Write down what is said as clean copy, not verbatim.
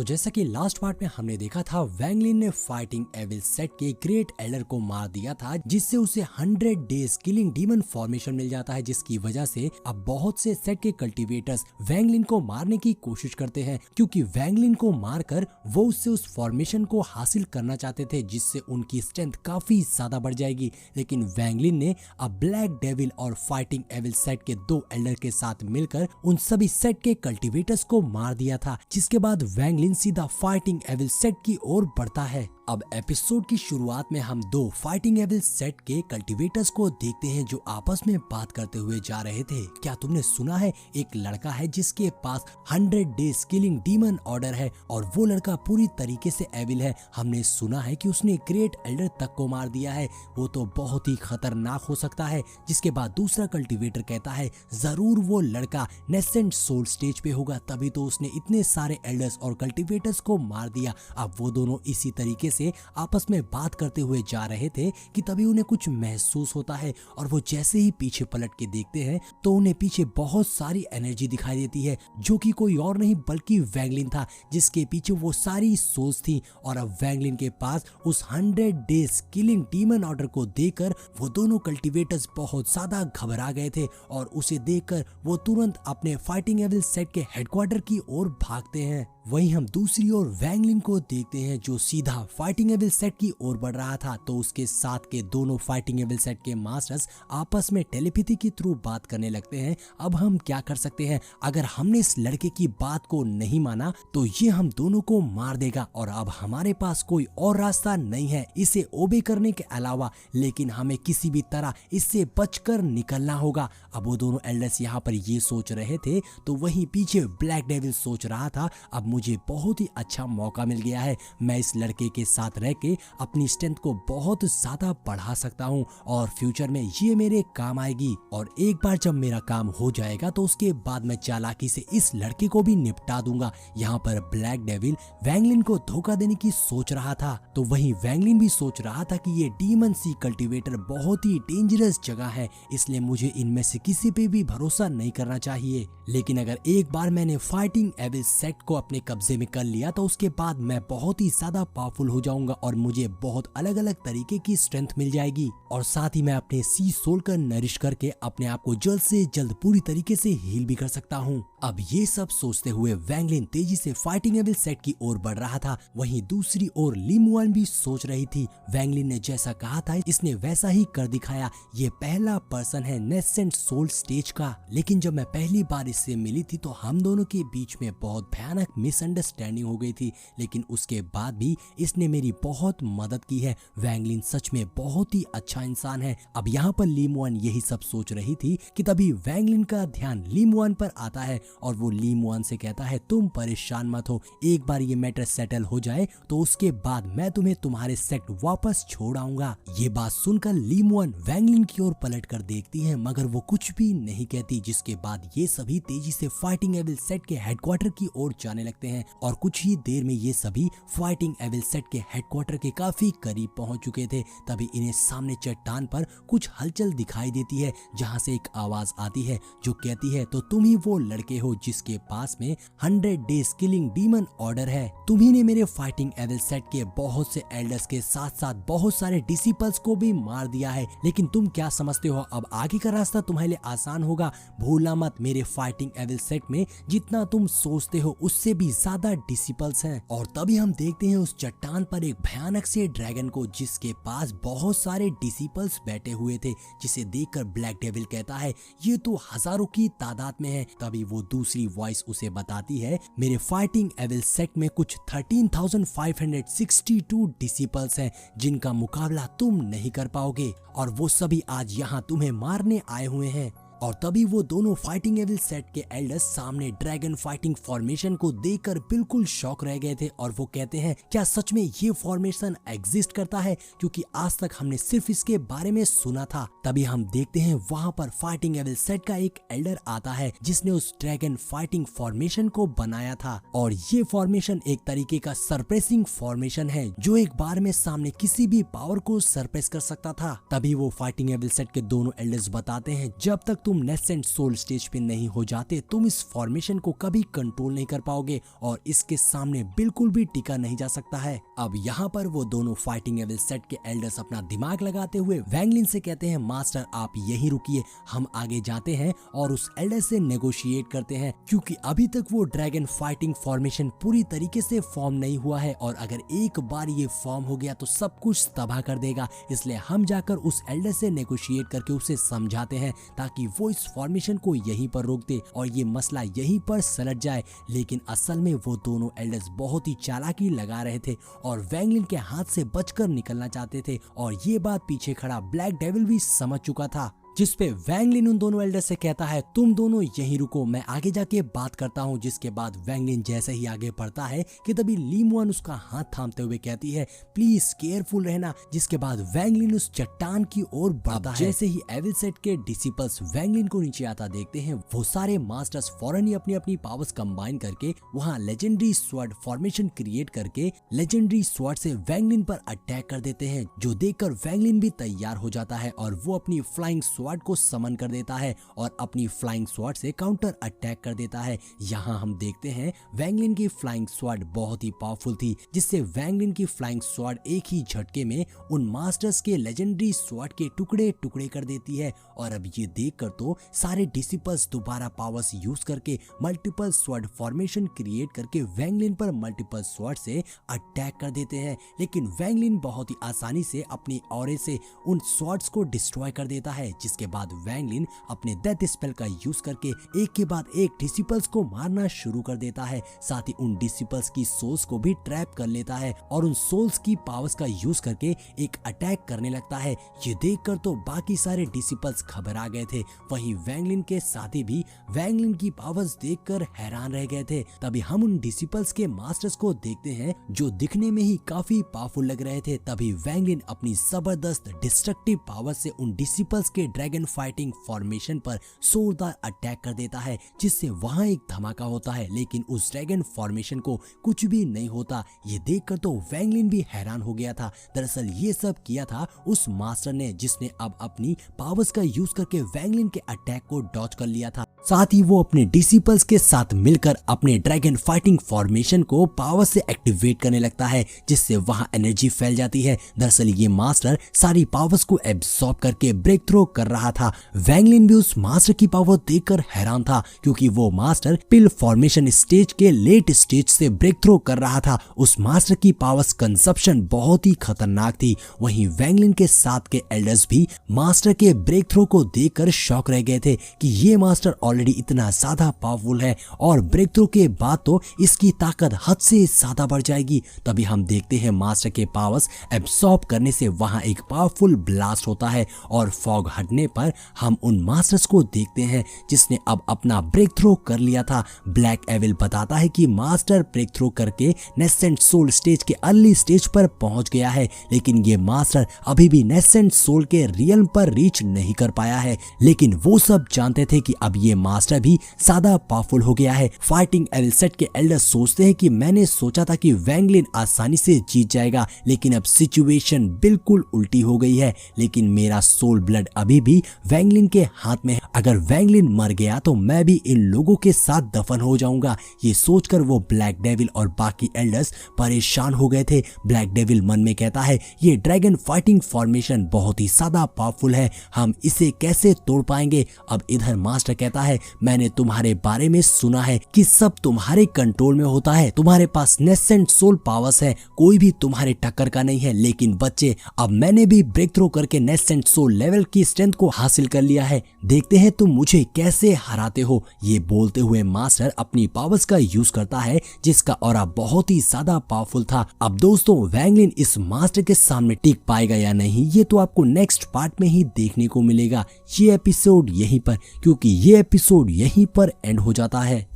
जैसा कि last part में हमने देखा था, वैंगलिन ने फाइटिंग एविल सेट के ग्रेट एल्डर को मार दिया था, जिससे उसे 100 डेज किलिंग डीमन फॉर्मेशन मिल जाता है, जिसकी वजह से अब बहुत से सेट के कल्टीवेटर्स वैंगलिन को मारने की कोशिश करते हैं, क्योंकि वैंगलिन को मारकर वो उससे उस फॉर्मेशन को हासिल करना चाहते थे, जिससे उनकी स्ट्रेंथ काफी ज्यादा बढ़ जाएगी। लेकिन वैंगलिन ने अब ब्लैक डेविल और फाइटिंग एविल सेट के 2 एल्डर के साथ मिलकर उन सभी सेट के कल्टीवेटर्स को मार दिया था, जिसके बाद वैंगलिन सीधा फाइटिंग एविल सेट की ओर बढ़ता है। अब एपिसोड की शुरुआत में हम 2 फाइटिंग एविल सेट के कल्टीवेटर्स को देखते हैं जो आपस में बात करते हुए जा रहे थे। क्या तुमने सुना है, एक लड़का है जिसके पास 100 डेज किलिंग डीमन ऑर्डर है और वो लड़का पूरी तरीके से एविल है। हमने सुना है कि उसने ग्रेट एल्डर तक को मार दिया है, वो तो बहुत ही खतरनाक हो सकता है। जिसके बाद दूसरा कल्टीवेटर कहता है जरूर वो लड़का नेसेंट सोल स्टेज पे होगा, तभी तो उसने इतने सारे एल्डर्स और कल्टीवेटर्स को मार दिया। अब वो दोनों इसी तरीके से आपस में बात करते हुए जा रहे थे कि तभी उन्हें कुछ महसूस होता है, और वो जैसे ही पीछे पलट के देखते हैं तो उन्हें पीछे बहुत सारी एनर्जी दिखाई देती है, जो कि कोई और नहीं बल्कि वैंगलिन था, जिसके पीछे वो सारी सोल्स थी। और अब वैंगलिन के पास उस 100 डेज किलिंग डीमन ऑर्डर को देखकर वो दोनों कल्टीवेटर्स बहुत ज्यादा घबरा गए थे, और उसे देखकर वो तुरंत अपने फाइटिंग एविल सेट के हेडक्वार्टर की ओर भागते हैं। वहीं हम दूसरी ओर वैंगलिन को देखते हैं जो सीधा फाइटिंग एविल सेट की ओर बढ़ रहा था, तो उसके साथ के दोनों फाइटिंग एविल सेट के मास्टर्स आपस में टेलीपैथी के थ्रू बात करने लगते हैं। अब हम क्या कर सकते हैं, अगर हमने इस लड़के की बात को नहीं माना तो ये हम दोनों को मार देगा, और अब हमारे पास कोई और रास्ता नहीं है इसे ओबे करने के अलावा, लेकिन हमें किसी भी तरह इससे बचकर निकलना होगा। अब वो दोनों एल्डर्स यहाँ पर ये सोच रहे थे, तो वहीं पीछे ब्लैक डेविल सोच रहा था अब मुझे बहुत ही अच्छा मौका मिल गया है, मैं इस लड़के के साथ रह के अपनी स्ट्रेंथ को बहुत ज्यादा बढ़ा सकता हूँ और फ्यूचर में ये मेरे काम आएगी। और एक बार जब मेरा काम हो जाएगा तो उसके बाद मैं चालाकी से इस लड़के को भी निपटा दूंगा। यहाँ पर ब्लैक डेविल वैंगलिन को धोखा देने की सोच रहा था, तो वहीं वैंगलिन भी सोच रहा था कि ये डीमन सी कल्टीवेटर बहुत ही डेंजरस जगह है, इसलिए मुझे इनमें से किसी पे भी भरोसा नहीं करना चाहिए। लेकिन अगर एक बार मैंने फाइटिंग एविल सेट को अपने कब्जे में कर लिया तो उसके बाद मैं बहुत ही ज्यादा पावरफुल हो जाऊंगा और मुझे बहुत अलग अलग तरीके की स्ट्रेंथ मिल जाएगी, और साथ ही मैं अपने सी सोल का नरिश करके अपने आप को जल्द से जल्द पूरी तरीके से हील भी कर सकता हूँ। अब ये सब सोचते हुए वैंगलिन तेजी से फाइटिंग एविल सेट की ओर बढ़ रहा था। वहीं दूसरी ओर लिमुआन भी सोच रही थी, वैंगलिन ने जैसा कहा था इसने वैसा ही कर दिखाया, ये पहला पर्सन है नेसेंट सोल स्टेज का। लेकिन जब मैं पहली बार इससे मिली थी तो हम दोनों के बीच में बहुत भयानक मिसअंडरस्टैंडिंग हो गई थी, लेकिन उसके बाद भी इसने मेरी बहुत मदद की है। वैंगलिन सच में बहुत ही अच्छा इंसान है। अब यहाँ पर लिमुआन यही सब सोच रही थी कि तभी वैंगलिन का ध्यान लिमुआन पर आता है, और वो लिमुआन से कहता है तुम परेशान मत हो, एक बार ये मैटर सेटल हो जाए तो उसके बाद मैं तुम्हें तुम्हारे सेट वापस छोड़ आऊंगा। ये बात सुनकर लिमुआन वैंगलिन की ओर पलट कर देखती है, मगर वो कुछ भी नहीं कहती, जिसके बाद ये सभी तेजी से फाइटिंग एविल सेट के हेडक्वार्टर की ओर जाने लगते हैं, और कुछ ही देर में ये सभी फाइटिंग एविल सेट के हेडक्वार्टर के काफी करीब पहुंच चुके थे। तभी इन्हें सामने चट्टान पर कुछ हलचल दिखाई देती है, जहां से एक आवाज आती है जो कहती है तो तुम ही वो लड़के हो जिसके पास में 100 डेज किलिंग डीमन ऑर्डर है। तुम्ही ने मेरे फाइटिंग एविल सेट के बहुत से एल्डर्स के साथ साथ बहुत सारे डिसिपल्स को भी मार दिया है, लेकिन तुम क्या समझते हो अब आगे का रास्ता तुम्हारे लिए आसान होगा? भूलना मत, मेरे फाइटिंग एविल सेट में जितना तुम सोचते हो उससे भी ज्यादा डिसिपल्स हैं। और तभी हम देखते हैं उस चट्टान पर एक भयानक से ड्रैगन को, जिसके पास बहुत सारे डिसिपल्स बैठे हुए थे, जिसे देखकर ब्लैक डेविल कहता है ये तो हजारों की तादाद में है। तभी वो दूसरी वॉइस उसे बताती है मेरे फाइटिंग एविल सेट में कुछ 13,562 डिसिपल्स हैं, जिनका मुकाबला तुम नहीं कर पाओगे, और वो सभी आज यहाँ तुम्हें मारने आए हुए हैं। और तभी वो दोनों फाइटिंग एविल सेट के एल्डर्स सामने ड्रैगन फाइटिंग फॉर्मेशन को देखकर बिल्कुल शॉक रह गए थे, और वो कहते हैं क्या सच में ये फॉर्मेशन एग्जिस्ट करता है, क्योंकि आज तक हमने सिर्फ इसके बारे में सुना था। तभी हम देखते हैं वहां पर फाइटिंग एविल सेट का एक एल्डर आता है जिसने उस ड्रैगन फाइटिंग फॉर्मेशन को बनाया था, और ये फॉर्मेशन एक तरीके का सरप्रेसिंग फॉर्मेशन है जो एक बार में सामने किसी भी पावर को सरप्रेस कर सकता था। तभी वो फाइटिंग एविल सेट के दोनों एल्डर्स बताते हैं जब तक तुम तुम नेसेंट सोल स्टेज पे नहीं हो जाते तुम इस फॉर्मेशन को कभी कंट्रोल नहीं कर पाओगे और इसके सामने बिल्कुल भी टिका नहीं जा सकता है। अब यहाँ पर वो दोनों फाइटिंग एविल सेट के एल्डर्स अपना दिमाग लगाते हुए वैंगलिन से कहते हैं मास्टर आप यहीं रुकिए, हम आगे जाते हैं और उस एल्डर से नेगोशिएट करते हैं, क्योंकि अभी तक वो ड्रैगन फाइटिंग फॉर्मेशन पूरी तरीके से फॉर्म नहीं हुआ है और अगर एक बार ये फॉर्म हो गया तो सब कुछ तबाह कर देगा। इसलिए हम जाकर उस एल्डर से नेगोशिएट करके उसे समझाते हैं ताकि वो इस फॉर्मेशन को यहीं पर रोक दे और ये मसला यहीं पर सलट जाए। लेकिन असल में वो दोनों एल्डर्स बहुत ही चालाकी लगा रहे थे और वैंगलिन के हाथ से बचकर निकलना चाहते थे और ये बात पीछे खड़ा ब्लैक डेविल भी समझ चुका था, जिसपे वैंगलिन उन दोनों एल्डर से कहता है तुम दोनों यहीं रुको, मैं आगे जाके बात करता हूँ। जिसके बाद वैंगलिन जैसे ही आगे बढ़ता है कि तभी लीमुआन उसका हाथ थामते हुए कहती है प्लीज केयरफुल रहना। जिसके बाद वैंगलिन उस चट्टान की ओर बढ़ता है। जैसे ही एविल सेट के डिसिपल्स वैंगलिन को नीचे आता देखते हैं वो सारे मास्टर्स फौरन ही अपनी अपनी पावर्स कंबाइन करके वहाँ लेजेंडरी स्वॉर्ड फॉर्मेशन क्रिएट करके लेजेंडरी स्वॉर्ड से वैंगलिन पर अटैक कर देते हैं, जो देखकर वैंगलिन भी तैयार हो जाता है और वो अपनी फ्लाइंग स्वॉर्ड को समन कर देता है और अपनी फ्लाइंग स्वॉर्ड से काउंटर अटैक कर देता है। यहाँ हम देखते हैं वैंगलिन की फ्लाइंग स्वॉर्ड बहुत ही पावरफुल थी, जिससे वैंगलिन की फ्लाइंग स्वॉर्ड एक ही झटके में उन मास्टर्स के लेजेंडरी स्वॉर्ड के टुकड़े टुकड़े कर देती है। और अब ये देखकर तो सारे डिसिपल्स दोबारा पावर्स यूज करके मल्टीपल स्वॉर्ड फॉर्मेशन क्रिएट करके वैंगलिन पर मल्टीपल स्वॉर्ड से अटैक कर देते हैं। लेकिन वैंगलिन बहुत ही आसानी से अपनी ऑरे से उन स्वॉर्ड्स को डिस्ट्रॉय कर देता है। जिसके बाद वैंगलिन अपने डेथ स्पेल का यूज करके एक के बाद एक डिसिपल्स को मारना शुरू कर देता है, साथ ही उन डिसिपल्स की सोल्स को भी ट्रैप कर लेता है और उन सोल्स की पावर्स का यूज करके एक अटैक करने लगता है। ये देखकर तो बाकी सारे डिसिपल्स घबरा गए थे, वहीं वैंगलिन के साथी भी वैंगलिन की पावर्स देखकर हैरान रह गए थे। तभी हम उन डिसिपल्स के मास्टर्स को देखते हैं जो दिखने में ही काफी पावरफुल लग रहे थे। तभी वैंगलिन अपनी जबरदस्त डिस्ट्रक्टिव पावर से उन डिसिपल्स के ड्रैगन फाइटिंग फॉर्मेशन पर जोरदार अटैक कर देता है, जिससे वहां एक धमाका होता है। लेकिन उस ड्रैगन फॉर्मेशन को कुछ भी नहीं होता। ये देखकर तो वैंगलिन भी हैरान हो गया था। दरअसल ये सब किया था उस मास्टर ने, जिसने अब अपनी पावर्स का यूज करके वैंगलिन के अटैक को डॉज कर लिया था। साथ ही वो अपने डिसिपल्स के साथ मिलकर अपने ड्रैगन फाइटिंग फॉर्मेशन को पावर से एक्टिवेट करने लगता है, जिससे वहां एनर्जी फैल जाती है। दरअसल ये मास्टर सारी पावर्स को एब्सॉर्ब करके ब्रेक थ्रो कर रहा था। वैंगलिन भी उस मास्टर की पावर देखकर हैरान था, क्योंकि वो मास्टर पिल फॉर्मेशन स्टेज के लेट स्टेज से ब्रेक थ्रो कर रहा था। उस मास्टर की पावर्स कंजप्शन बहुत ही खतरनाक थी। वहीं वैंगलिन के साथ के एल्डर्स भी मास्टर के ब्रेक थ्रो को देखकर शॉक रह गए थे कि ये मास्टर ऑलरेडी इतना ज्यादा पावरफुल है और ब्रेक थ्रो के बाद तो इसकी ताकत हद से ज्यादा बढ़ जाएगी। तभी हम देखते हैं मास्टर के पावर्स एब्सॉर्ब करने से वहां एक पावरफुल ब्लास्ट होता है और फॉग हटने पर हम उन मास्टर्स को देखते हैं जिसने अब अपना ब्रेक थ्रो कर लिया था। ब्लैक एविल बताता है कि मास्टर ब्रेक थ्रो करके नेसेंट सोल स्टेज के अर्ली स्टेज पर पहुंच गया है, लेकिन ये मास्टर अभी भी नेसेंट सोल के रियल्म पर रीच नहीं कर पाया है। लेकिन वो सब जानते थे कि अब ये मास्टर भी ज्यादा पावरफुल हो गया है। फाइटिंग एविल सेट के एल्डर सोचते हैं कि मैंने सोचा था कि वैंगलिन आसानी से जीत जाएगा, लेकिन अब सिचुएशन बिल्कुल उल्टी हो गई है। लेकिन मेरा सोल ब्लड अभी भी वैंगलिन के हाथ में है। अगर वैंगलिन मर गया तो मैं भी इन लोगों के साथ दफन हो जाऊंगा। ये सोचकर वो ब्लैक डेविल और बाकी एल्डर्स परेशान हो गए थे। ब्लैक डेविल मन में कहता है ये ड्रैगन फाइटिंग फॉर्मेशन बहुत ही ज्यादा पावरफुल है, हम इसे कैसे तोड़ पाएंगे। अब इधर मास्टर कहता है मैंने तुम्हारे बारे में सुना है कि सब तुम्हारे कंट्रोल में होता है, तुम्हारे पास नेसेंट सोल पावर्स है, कोई भी तुम्हारे टक्कर का नहीं है। लेकिन बच्चे अब मैंने भी ब्रेक थ्रो करके नेसेंट सोल लेवल की स्ट्रेंथ को हासिल कर लिया है, देखते हैं तुम मुझे कैसे हराते हो। ये बोलते हुए मास्टर अपनी पावर्स का यूज करता है जिसका ऑरा बहुत ही ज्यादा पावरफुल था। अब दोस्तों वैंगलिन इस मास्टर के सामने टिक पाएगा या नहीं ये तो आपको नेक्स्ट पार्ट में ही देखने को मिलेगा। ये एपिसोड यहीं पर, क्योंकि ये एपिसोड यहीं पर एंड हो जाता है।